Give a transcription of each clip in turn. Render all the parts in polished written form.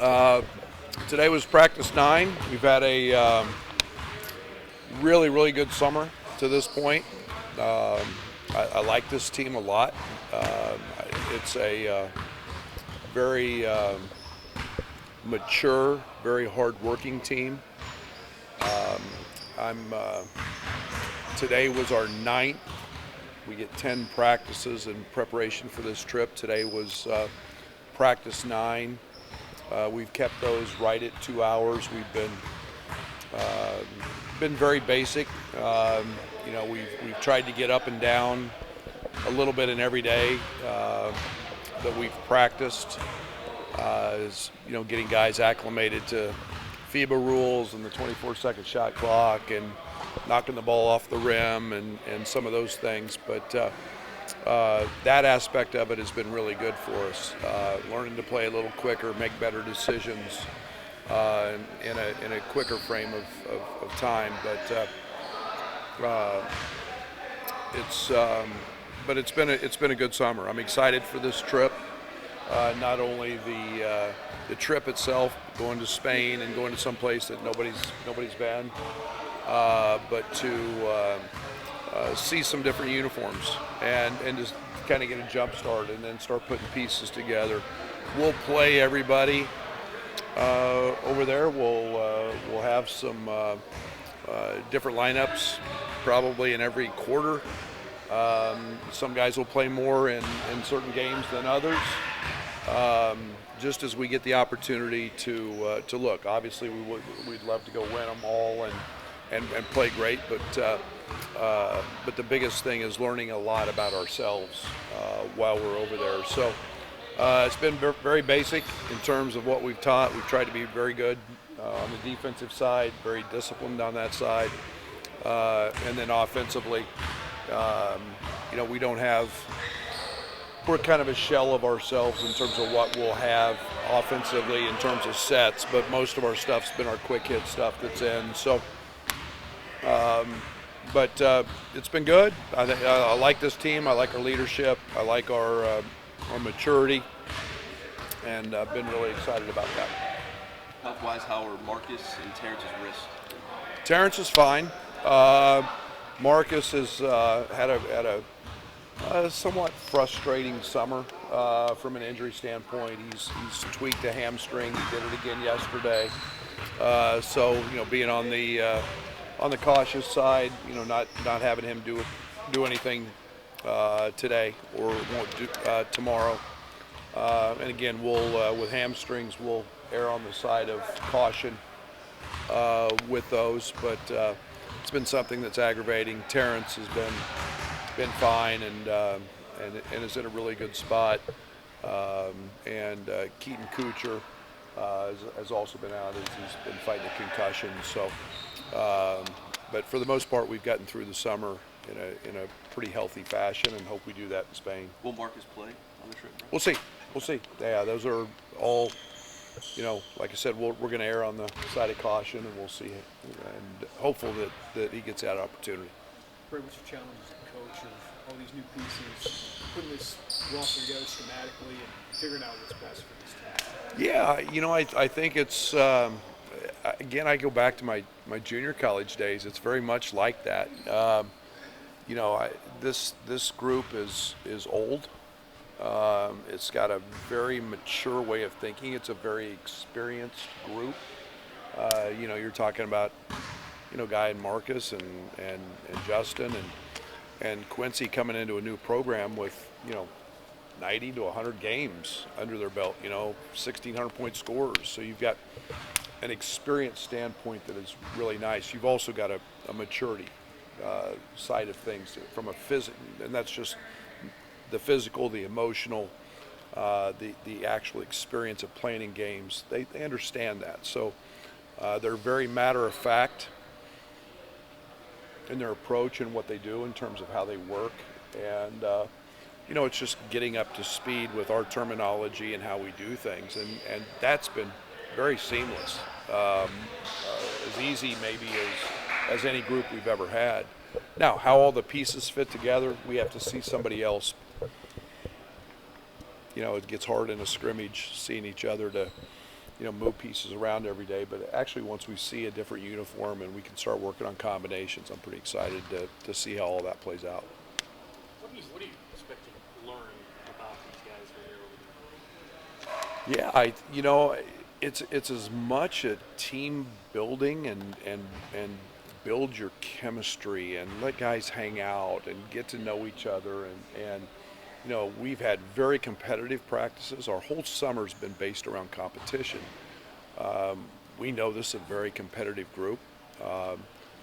Uh, Today was practice 9. We've had a really, really good summer to this point. I like this team a lot. It's a very mature, very hard-working team. I'm Today was our 9th. We get 10 practices in preparation for this trip. Today was practice 9. We've kept those right at 2 hours. We've been very basic. We've tried to get up and down a little bit in every day that we've practiced. Getting guys acclimated to FIBA rules and the 24-second shot clock and knocking the ball off the rim and some of those things. But that aspect of it has been really good for us. Learning to play a little quicker, make better decisions in a quicker frame of time. But it's been a good summer. I'm excited for this trip. Not only the trip itself, going to Spain and going to some place that nobody's been, but to see some different uniforms and just kind of get a jump start and then start putting pieces together. We'll play everybody over there. We'll have some different lineups probably in every quarter. Some guys will play more in certain games than others. Just as we get the opportunity to look. Obviously, we'd love to go win them all and play great, but the biggest thing is learning a lot about ourselves while we're over there. So it's been very basic in terms of what we've taught. We've tried to be very good on the defensive side, very disciplined on that side, and then offensively, we don't have. We're kind of a shell of ourselves in terms of what we'll have offensively in terms of sets, but most of our stuff's been our quick hit stuff that's in. So, it's been good. I like this team. I like our leadership. I like our maturity, and I've been really excited about that. Health-wise, how are Marcus and Terrence's wrists? Terrence is fine. Marcus has had a somewhat frustrating summer from an injury standpoint. He's tweaked a hamstring. He did it again yesterday. Being on the cautious side, not having him do anything today or won't do tomorrow. And again, we'll with hamstrings, we'll err on the side of caution with those. But it's been something that's aggravating. Terrence has been fine and is in a really good spot. Keaton Kuchar has also been out as he's been fighting a concussion. So, but for the most part, we've gotten through the summer in a pretty healthy fashion, and hope we do that in Spain. Will Marcus play on the trip? We'll see. Yeah, those are all. Like I said, we're going to err on the side of caution, and we'll see, and hopeful that he gets that opportunity. Brad, what's your challenge as a coach of all these new pieces, putting this roster together schematically and figuring out what's best for this team? Yeah, I think it's, again, I go back to my junior college days. It's very much like that. This group is old. It's got a very mature way of thinking. It's a very experienced group. You're talking about, Guy and Marcus and Justin and Quincy coming into a new program with, 90 to 100 games under their belt, 1,600 point scorers. So you've got an experience standpoint that is really nice. You've also got a maturity side of things from a physical, and that's just the physical, the emotional, the actual experience of playing in games. They understand that. So they're very matter of fact in their approach and what they do in terms of how they work. And, it's just getting up to speed with our terminology and how we do things. And that's been very seamless, as easy maybe as any group we've ever had. Now, how all the pieces fit together, we have to see somebody else. It gets hard in a scrimmage seeing each other to move pieces around every day. But actually, once we see a different uniform and we can start working on combinations, I'm pretty excited to see how all that plays out. What do you expect to learn about these guys when you're Yeah, it's as much a team building and build your chemistry and let guys hang out and get to know each other and we've had very competitive practices. Our whole summer's been based around competition. We know this is a very competitive group.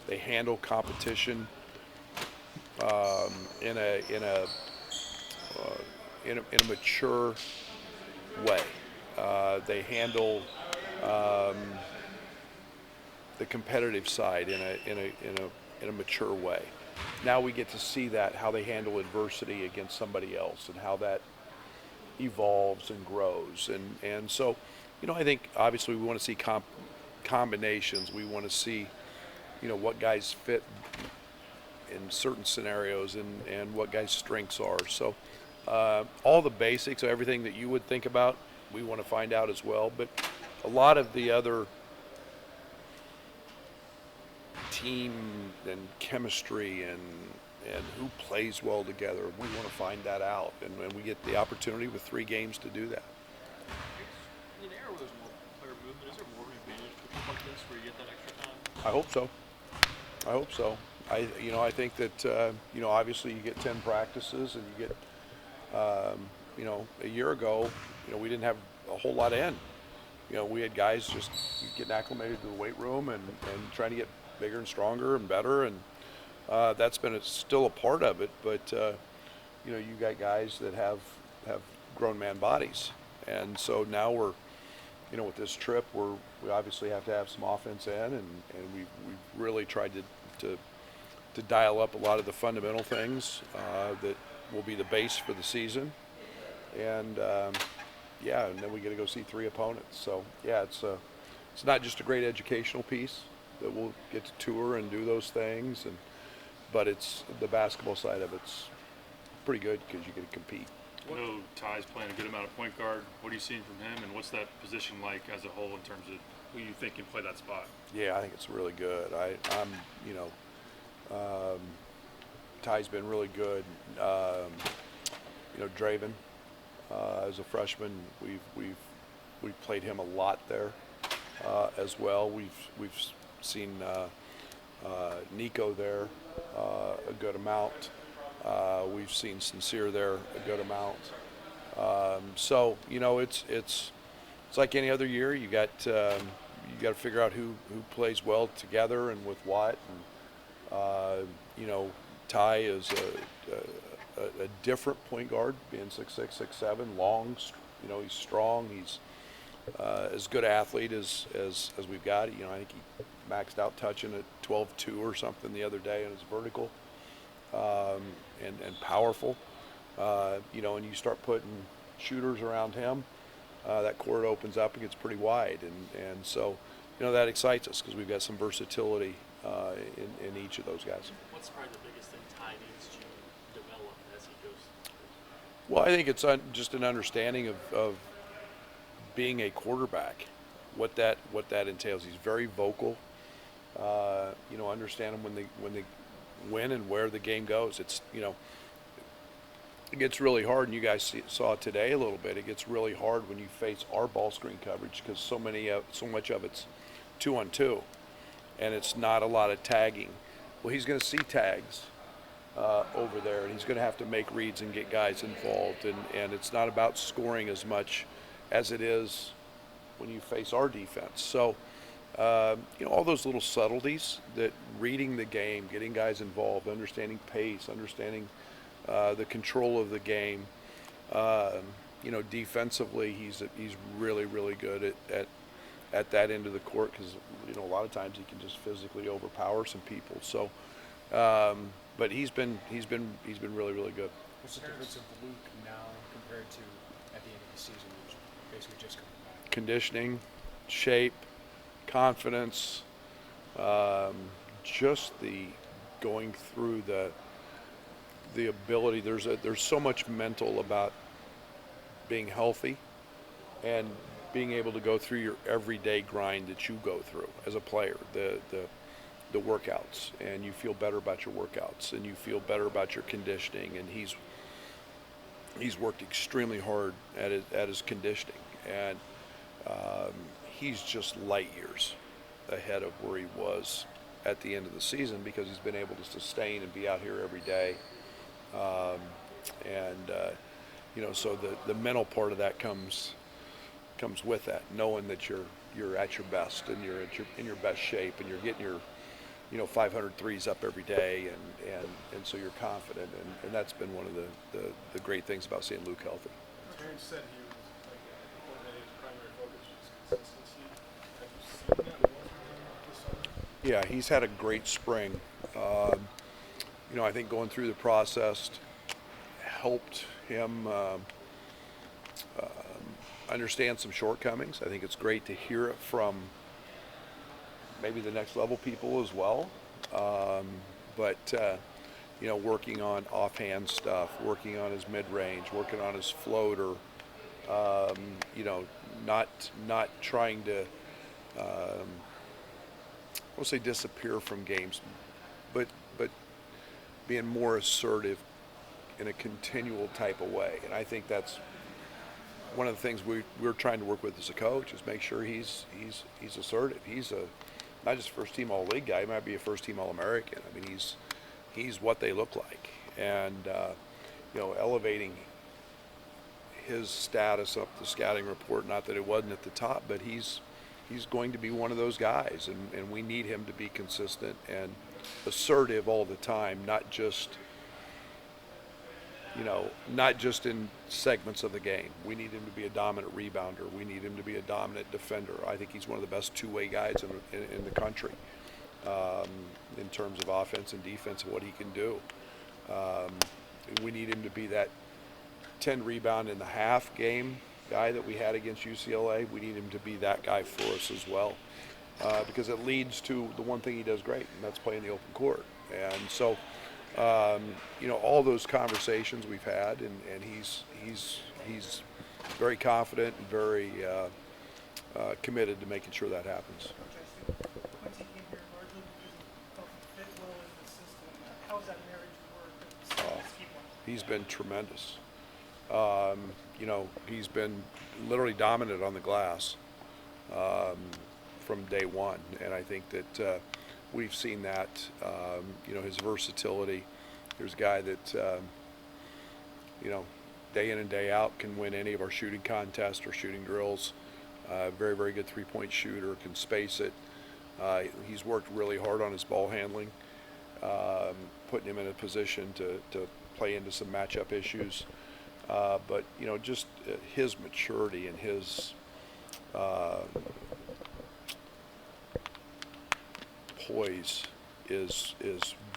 They handle competition in a mature way. They handle the competitive side in a mature way. Now we get to see that how they handle adversity against somebody else and how that evolves and grows. And so, I think obviously we want to see combinations. We want to see, what guys fit in certain scenarios and what guys' strengths are. So all the basics of everything that you would think about, we want to find out as well. But a lot of the other team and chemistry and who plays well together, we want to find that out. And we get the opportunity with 3 games to do that. in an era where there's more player movement? Is there more of an advantage for stuff like this where you get that extra time? I hope so. I think that, obviously you get 10 practices and you get, a year ago, we didn't have a whole lot in. We had guys just getting acclimated to the weight room and trying to get bigger and stronger and better. And that's been still a part of it. But, you got guys that have grown man bodies. And so now we're, with this trip, we obviously have to have some offense in, and we've really tried to dial up a lot of the fundamental things that will be the base for the season. And and then we get to go see 3 opponents. So it's not just a great educational piece that we'll get to tour and do those things, but it's the basketball side of it's pretty good because you get to compete. I know Ty's playing a good amount of point guard. What are you seeing from him, and what's that position like as a whole in terms of who you think can play that spot? Yeah, I think it's really good. Ty's been really good. Draven, as a freshman, we've played him a lot there as well. We've seen Nico there a good amount. We've seen Sincere there a good amount. So it's like any other year. You got to figure out who plays well together and with what. And Ty is a different point guard, being 6'6", 6'7", long. He's strong. He's as good an athlete as we've got. I think he maxed out touching at 12-2 or something the other day in his vertical. And powerful, and you start putting shooters around him, that court opens up and gets pretty wide, and so that excites us because we've got some versatility in each of those guys. What's probably the biggest thing Ty needs to develop as he goes? Well, I think it's just an understanding of being a quarterback, what that entails. He's very vocal. Understand him when and where the game goes. It's it gets really hard, and you guys saw it today a little bit. It gets really hard when you face our ball screen coverage because so much of it's 2-on-2, and it's not a lot of tagging. Well, he's going to see tags over there, and he's going to have to make reads and get guys involved, and it's not about scoring as much as it is when you face our defense. So all those little subtleties, that reading the game, getting guys involved, understanding pace, understanding the control of the game. Defensively, he's really, really good at that end of the court because a lot of times he can just physically overpower some people. So, but he's been really, really good. What's the difference of Luke now compared to at the end of the season, which basically just coming back? Conditioning, shape, confidence, just the going through the ability. There's so much mental about being healthy and being able to go through your everyday grind that you go through as a player, the workouts, and you feel better about your workouts, and you feel better about your conditioning, and he's worked extremely hard at his conditioning, and he's just light years ahead of where he was at the end of the season because he's been able to sustain and be out here every day. So the mental part of that comes with that, knowing that you're at your best and you're in your best shape and you're getting your 500 threes up every day, and so you're confident, and that's been one of the great things about seeing Luke healthy. Terrence said he was one of his primary focus was consistency. Have you seen that more from him this summer? Yeah, he's had a great spring. I think going through the process helped him understand some shortcomings. I think it's great to hear it from maybe the next level people as well. Working on offhand stuff, working on his mid-range, working on his floater, not trying to, I won't say disappear from games, but being more assertive in a continual type of way. And I think that's one of the things we're trying to work with as a coach is make sure he's assertive. He's not just first team all league guy. He might be a first team All-American. I mean, he's what they look like, and elevating his status up the scouting report. Not that it wasn't at the top, but he's going to be one of those guys, and we need him to be consistent and assertive all the time, not just in segments of the game. We need him to be a dominant rebounder. We need him to be a dominant defender. I think he's one of the best two-way guys in the country in terms of offense and defense and what he can do. We need him to be that 10 rebound in the half game guy that we had against UCLA. We need him to be that guy for us as well, because it leads to the one thing he does great, and that's playing the open court. And so all those conversations we've had, and he's very confident and very committed to making sure that happens. Quincy came here largely because he felt he fit well in the system. How has that marriage worked? He's been tremendous. He's been literally dominant on the glass from day one, and I think that we've seen that. His versatility. There's a guy that day in and day out can win any of our shooting contests or shooting drills. Very, very good three-point shooter, can space it. He's worked really hard on his ball handling, putting him in a position to play into some matchup issues. But just his maturity and his poise is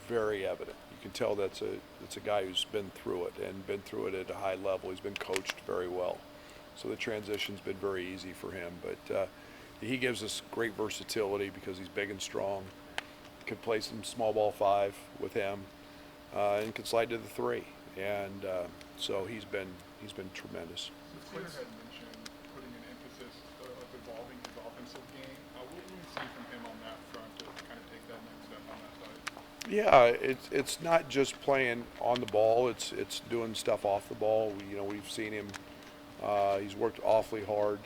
very evident. You can tell it's a guy who's been through it and been through it at a high level. He's been coached very well, so the transition's been very easy for him. But he gives us great versatility because he's big and strong. Could play some small ball five with him, and can slide to the three. And so he's been tremendous. Quinn had mentioned putting an emphasis of evolving his offensive game. What will we see from him on that front to kind of take that next step on that side? Yeah, it's not just playing on the ball. It's doing stuff off the ball. We've seen him. He's worked awfully hard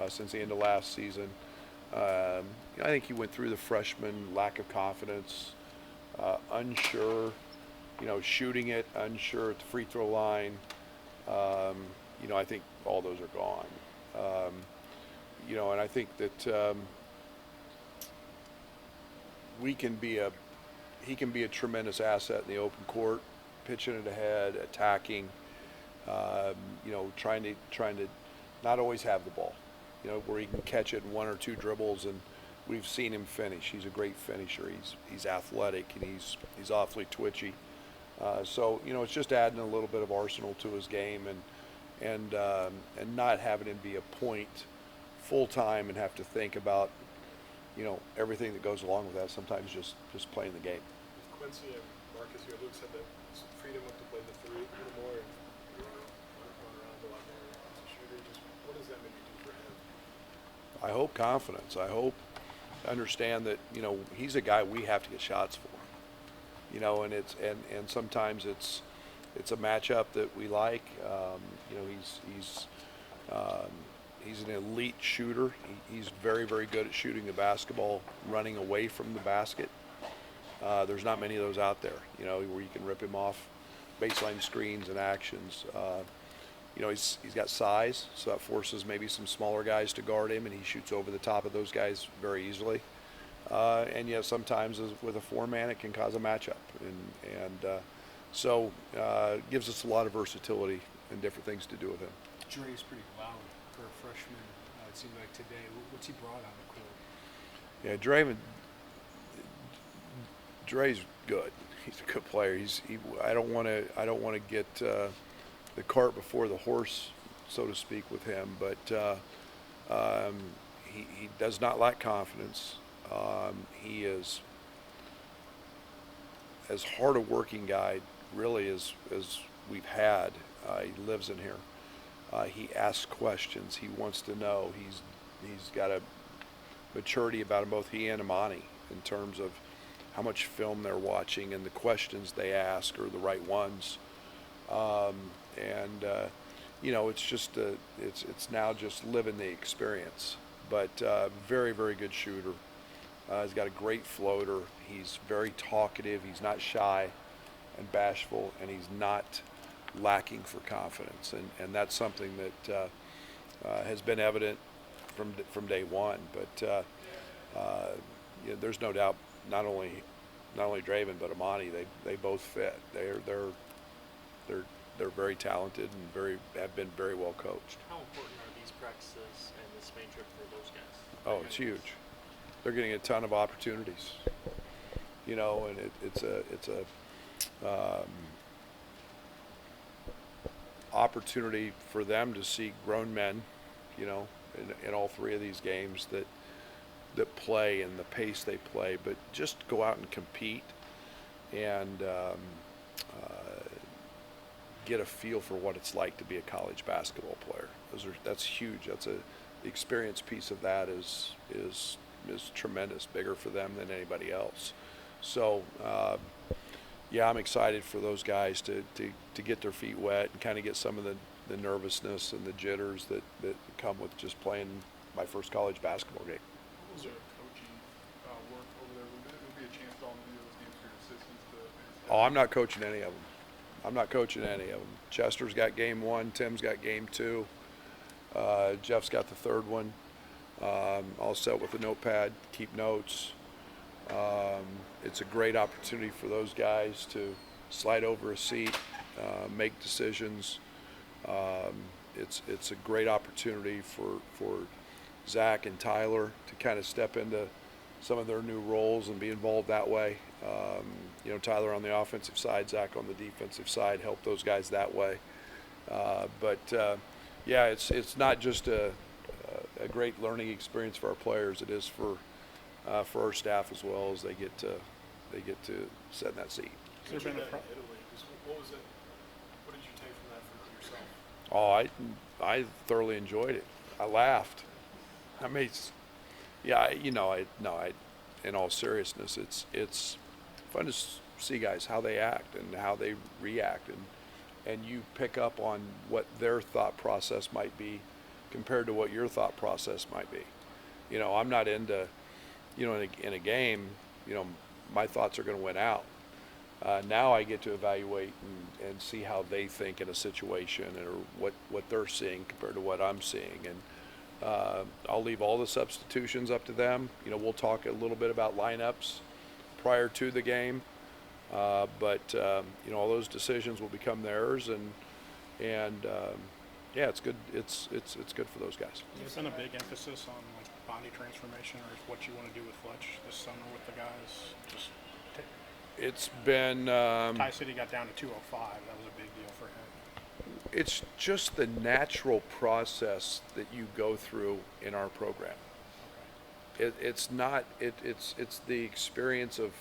since the end of last season. I think he went through the freshman lack of confidence, unsure. Shooting it, unsure at the free throw line. I think all those are gone. And I think that he can be a tremendous asset in the open court, pitching it ahead, attacking. Trying to not always have the ball. Where he can catch it in one or two dribbles, and we've seen him finish. He's a great finisher. He's athletic, and he's awfully twitchy. So it's just adding a little bit of arsenal to his game, and not having him be a point full time and have to think about everything that goes along with that. Sometimes just playing the game. Quincy and Marcus here, Luke said that it's freedom to play the three a little more and run around a lot more as a shooter. Just what does that maybe do for him? I hope confidence. I hope understand that, you know, he's a guy we have to get shots for. You know, and and sometimes it's a matchup that we like. You know, he's an elite shooter. He's very, very good at shooting the basketball, running away from the basket. There's not many of those out there, you know, where you can rip him off baseline screens and actions. You know, he's got size, so that forces maybe some smaller guys to guard him, and he shoots over the top of those guys very easily. And yet sometimes with a four-man, it can cause a matchup. So it gives us a lot of versatility and different things to do with him. Dre's pretty loud for a freshman. It seemed like today. What's he brought on the court? Yeah, Dre's good. He's a good player. I don't want to get the cart before the horse, so to speak, with him. But he does not lack confidence. He is as hard a working guy, really, as we've had. He lives in here. He asks questions. He wants to know. He's got a maturity about him, both he and Imani, in terms of how much film they're watching and the questions they ask are the right ones. You know, it's just it's now just living the experience. But very, very good shooter. He's got a great floater. He's very talkative. He's not shy and bashful, and he's not lacking for confidence. And that's something that has been evident from day one. But you know, there's no doubt not only Draven but Imani, they both fit. They're very talented and have been very well coached. How important are these practices and this Spain trip for those guys? Oh, it's huge. They're getting a ton of opportunities, you know, and it's a opportunity for them to see grown men, you know, in all three of these games that play and the pace they play, but just go out and compete and get a feel for what it's like to be a college basketball player. That's huge. The experience piece of that is tremendous, bigger for them than anybody else. So yeah, I'm excited for those guys to get their feet wet and kind of get some of the nervousness and the jitters that come with just playing my first college basketball game. Was there coaching work over there? Would there be a chance at all to do those games for your assistants to? Oh, I'm not coaching any of them. Chester's got game one. Tim's got game two. Jeff's got the third one. I'll set with a notepad, keep notes. It's a great opportunity for those guys to slide over a seat, make decisions. It's a great opportunity for Zach and Tyler to kind of step into some of their new roles and be involved that way. You know, Tyler on the offensive side, Zach on the defensive side, help those guys that way. Yeah, it's not just a great learning experience for our players. It is for our staff as well, as they get to sit in that seat. Has there been a Italy? What was it? What did you take from that for yourself? Oh, I thoroughly enjoyed it. I laughed. I mean, yeah, you know, in all seriousness, it's fun to see guys how they act and how they react, and you pick up on what their thought process might be compared to what your thought process might be. You know, I'm not into, you know, in a game, you know, my thoughts are going to win out. Now I get to evaluate and see how they think in a situation, or what they're seeing compared to what I'm seeing. And I'll leave all the substitutions up to them. You know, we'll talk a little bit about lineups prior to the game, but you know, all those decisions will become theirs, and yeah, it's good. It's good for those guys. Has there been a big emphasis on like body transformation, or what you want to do with Fletch this summer with the guys? Just it's been Ty City got down to 205. That was a big deal for him. It's just the natural process that you go through in our program. It's not. It's the experience of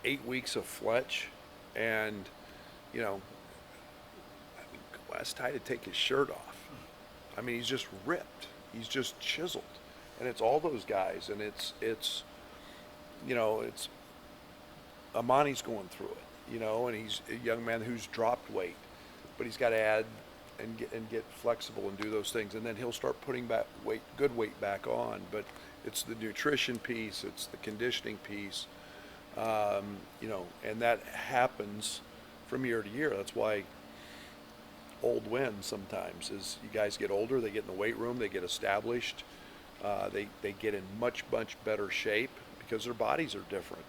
8 weeks of Fletch, and you know, I mean, ask Ty to take his shirt off. I mean, he's just ripped. he's just chiseled, and it's all those guys, and it's Amani's going through it, and he's a young man who's dropped weight, but he's got to add and get flexible and do those things, and then he'll start putting good weight back on. But it's the nutrition piece, it's the conditioning piece, and that happens from year to year. That's why old wins sometimes. Is you guys get older, they get in the weight room, they get established, they get in much better shape because their bodies are different,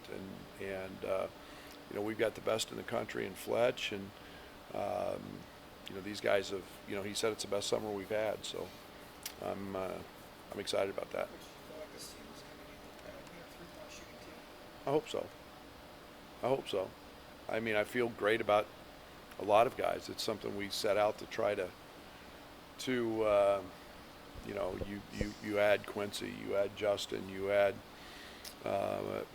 and we've got the best in the country in Fletch, and these guys have, he said it's the best summer we've had, so I'm excited about that. I hope so. I mean, I feel great about a lot of guys. It's something we set out to try to you add Quincy, you add Justin, you add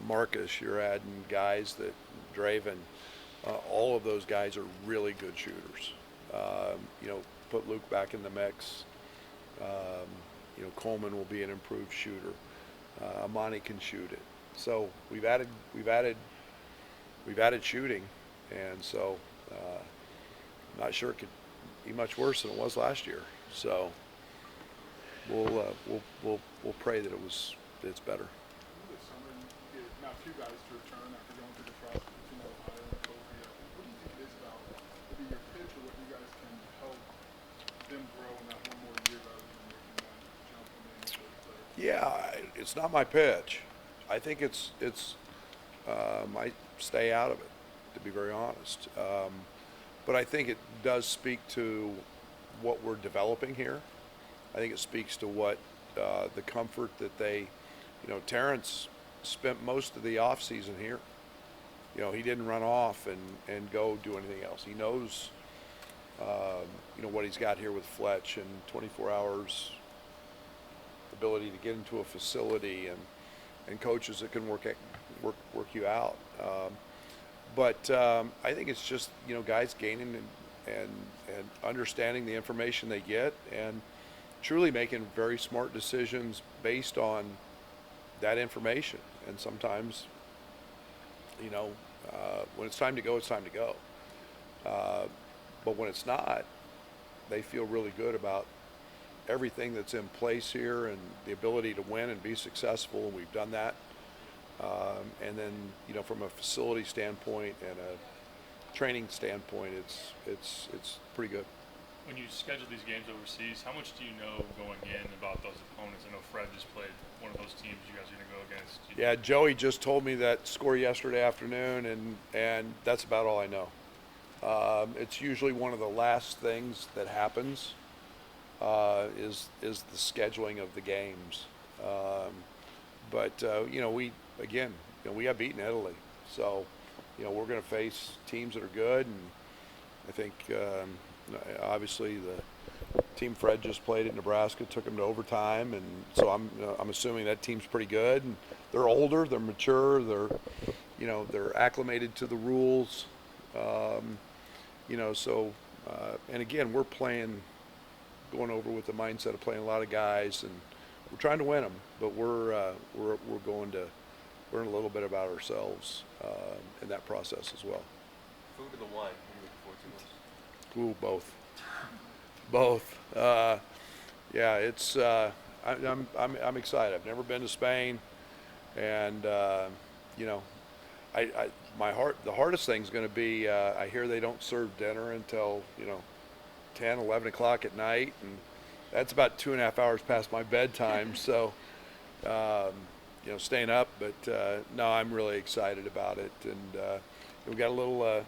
Marcus, you're adding guys that Draven, all of those guys are really good shooters. Put Luke back in the mix. Coleman will be an improved shooter. Amani can shoot it. So we've added shooting, and so I'm not sure it could be much worse than it was last year. So we'll pray that it's better. This summer, you get now 2 guys to return after going through the process between Ohio and Korea. What do you think it is about maybe your pitch or what you guys can help them grow in that one more year rather than making that jump from the initial player? Yeah, it's not my pitch. I think it's I stay out of it, to be very honest. But I think it does speak to what we're developing here. I think it speaks to what the comfort that Terrence spent most of the off season here. He didn't run off and go do anything else. He knows, what he's got here with Fletch and 24 hours ability to get into a facility and coaches that can work you out. But I think it's just, guys gaining and understanding the information they get and truly making very smart decisions based on that information. And sometimes, when it's time to go, it's time to go. But when it's not, they feel really good about everything that's in place here and the ability to win and be successful, and we've done that. And then, from a facility standpoint and a training standpoint, it's pretty good. When you schedule these games overseas, how much do you know going in about those opponents? I know Fred just played one of those teams you guys are going to go against. Yeah, Joey just told me that score yesterday afternoon, and that's about all I know. It's usually one of the last things that happens is the scheduling of the games. But we got beaten Italy, so we're going to face teams that are good, and I think obviously the team Fred just played at Nebraska took them to overtime, and so I'm assuming that team's pretty good, and they're older, they're mature, they're acclimated to the rules, and again, we're going over with the mindset of playing a lot of guys, and we're trying to win them, but we're going to learn a little bit about ourselves in that process as well. Food or the wine? What are you looking forward to most? Ooh, both. Yeah, it's I'm excited. I've never been to Spain, and the hardest thing's going to be I hear they don't serve dinner until 10, 11 o'clock at night, and that's about 2.5 hours past my bedtime. So staying up, but no, I'm really excited about it, and we got a little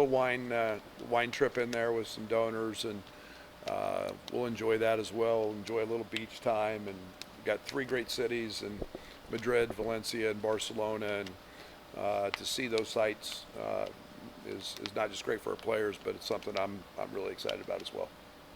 wine trip in there with some donors, and we'll enjoy that as well. Enjoy a little beach time, and we've got 3 great cities in Madrid, Valencia, and Barcelona, and to see those sites is not just great for our players, but it's something I'm really excited about as well.